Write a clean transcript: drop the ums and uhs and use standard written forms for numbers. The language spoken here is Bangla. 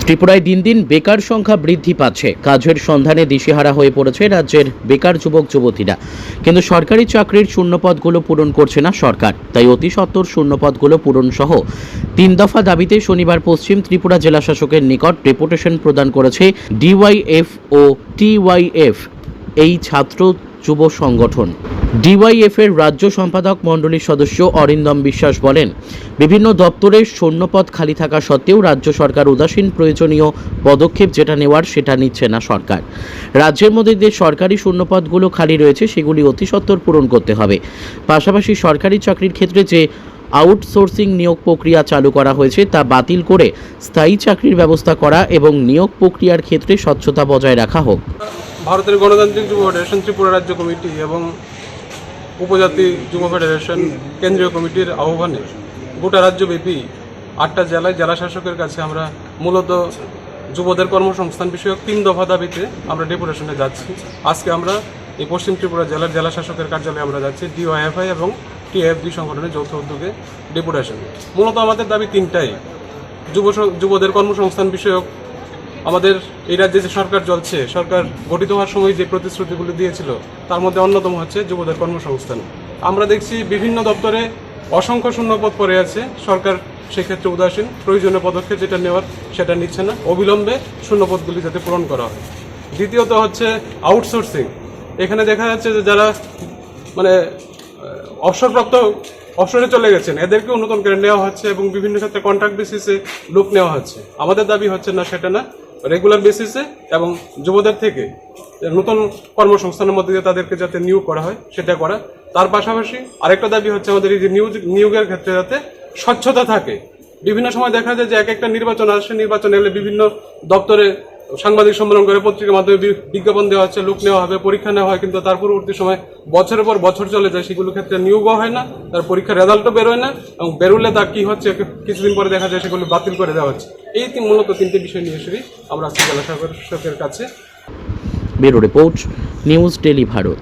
ত্রিপুরায় দিন দিন বেকার সংখ্যা বৃদ্ধি পাচ্ছে। কাজের সন্ধানে দিশেহারা হয়ে পড়েছে রাজ্যের বেকার যুবক যুবতীরা। কিন্তু সরকারি চাকরির শূন্যপদগুলো পূরণ করছে না সরকার। তাই অতি সত্বর শূন্যপদগুলো পূরণ সহ 3 দফা দাবিতে শনিবার পশ্চিম ত্রিপুরা জেলা শাসকের নিকট ডেপুটেশন প্রদান করেছে ডিওয়াইএফ ও টিওয়াইএফ, এই ছাত্র যুব সংগঠন। ডিওয়াইএফ এর রাজ্য সম্পাদক মণ্ডলীর সদস্য অরিন্দম বিশ্বাস বলেন, বিভিন্ন দপ্তরের শূন্যপদ খালি থাকা সত্ত্বেও রাজ্য সরকার উদাসীন, প্রয়োজনীয় পদক্ষেপ যেটা নেওয়ার সেটা নিচ্ছে না সরকার। রাজ্যের মধ্যে যে সরকারি শূন্যপদগুলো খালি রয়েছে সেগুলি অতি সত্বর পূরণ করতে হবে। পাশাপাশি সরকারি চাকরির ক্ষেত্রে যে আউটসোর্সিং নিয়োগ প্রক্রিয়া চালু করা হয়েছে তা বাতিল করে স্থায়ী চাকরির ব্যবস্থা করা এবং নিয়োগ প্রক্রিয়ার ক্ষেত্রে স্বচ্ছতা বজায় রাখা হোক। ভারতের গণতান্ত্রিক যুব ফেডারেশন ত্রিপুরা রাজ্য কমিটি এবং উপজাতি যুব ফেডারেশন কেন্দ্রীয় কমিটির আহ্বানে গোটা রাজ্যব্যাপী 8টা জেলায় জেলা শাসকের কাছে আমরা মূলত যুবদের কর্মসংস্থান বিষয়ক 3 দফা দাবিতে আমরা ডেপুটেশনে যাচ্ছি। আজকে আমরা এই পশ্চিম ত্রিপুরা জেলার জেলা শাসকের কার্যালয়ে আমরা যাচ্ছি। ডিওয়াইএফআই এবং টিএফ দুই সংগঠনের যৌথ উদ্যোগে ডেপুটেশন। মূলত আমাদের দাবি 3টাই। যুবদের কর্মসংস্থান বিষয়ক আমাদের এই রাজ্যে যে সরকার চলছে, সরকার গঠিত হওয়ার সময় যে প্রতিশ্রুতিগুলো দিয়েছিল তার মধ্যে অন্যতম হচ্ছে যুবদের কর্মসংস্থান। আমরা দেখছি বিভিন্ন দপ্তরে অসংখ্য শূন্যপদ পড়ে আছে, সরকার সেক্ষেত্রে উদাসীন, প্রয়োজনীয় পদক্ষেপ যেটা নেওয়ার সেটা নিচ্ছে না, অবিলম্বে শূন্যপদগুলি যাতে পূরণ করা হয়। দ্বিতীয়ত হচ্ছে আউটসোর্সিং। এখানে দেখা যাচ্ছে যে যারা অবসরপ্রাপ্ত অবসরে চলে গেছেন এদেরকেও নতুন করে নেওয়া হচ্ছে এবং বিভিন্ন ক্ষেত্রে কন্ট্রাক্ট বেসিসে লোক নেওয়া হচ্ছে। আমাদের দাবি হচ্ছে না সেটা না, রেগুলার বেসিসে এবং যুবদের থেকে নতুন কর্মসংস্থানের মধ্যে দিয়ে তাদেরকে যাতে নিয়োগ করা হয় সেটা করা। তার পাশাপাশি আরেকটা দাবি হচ্ছে আমাদের এই যে নিয়োগের ক্ষেত্রে যাতে স্বচ্ছতা থাকে। বিভিন্ন সময় দেখা যায় যে একটা নির্বাচন আসে, নির্বাচন এলে বিভিন্ন দপ্তরে সাংবাদিক সম্মেলন করে পত্রিকার মাধ্যমে বিজ্ঞাপন দেওয়া হচ্ছে, লোক নেওয়া হবে, পরীক্ষা নেওয়া হয়, কিন্তু তার পরবর্তী সময় বছরের পর বছর চলে যায়, সেগুলোর ক্ষেত্রে নিয়োগও হয় না, তার পরীক্ষার রেজাল্টও বেরোয় না এবং বেরোলে তা কি হচ্ছে কিছুদিন পরে দেখা যায় সেগুলো বাতিল করে দেওয়া হচ্ছে। এই মূলত 3টে বিষয় নিয়ে এসেই আমরা আজকে জেলা শাসকের কাছে। Bureau report, news daily Bharat.